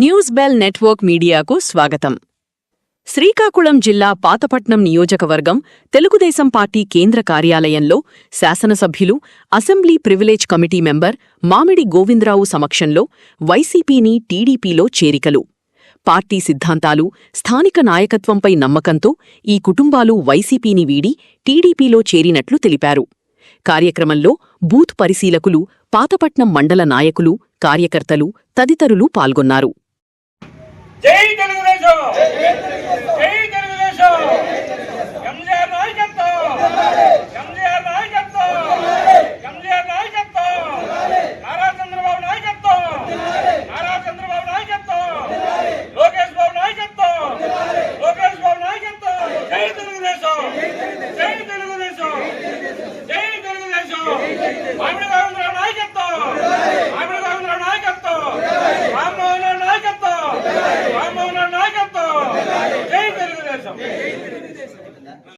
News bell network మీడియాకు స్వాగతం. శ్రీకాకుళం జిల్లా పాతపట్నం నియోజకవర్గం తెలుగుదేశం పార్టీ కేంద్ర కార్యాలయంలో శాసనసభ్యులు, అసెంబ్లీ ప్రివిలేజ్ కమిటీ మెంబర్ మామిడి గోవిందరావు సమక్షంలో వైసీపీని టీడీపీలో చేరికలు. పార్టీ సిద్ధాంతాలు, స్థానిక నాయకత్వంపై నమ్మకంతో ఈ కుటుంబాలు వైసీపీని వీడి టీడీపీలో చేరినట్లు తెలిపారు. కార్యక్రమంలో బూత్ పరిశీలకులు, పాతపట్నం మండల నాయకులు, కార్యకర్తలు తదితరులు పాల్గొన్నారు. జై తెలుగుదేశం, జై తెలుగుదేశం, ఎంజీఆర్ నాయకత్వం, ఎంజీఆర్ నాయకత్వం, ఎంజీఆర్ నాయకత్వం, నారా చంద్రబాబు నాయకత్వం, నారా చంద్రబాబు నాయకత్వం, లోకేష్ బాబు నాయకత్వం, లోకేష్ బాబు నాయకత్వం. జై తెలుగుదేశం, జై తెలుగుదేశం, జై తెలుగుదేశం. మామిడి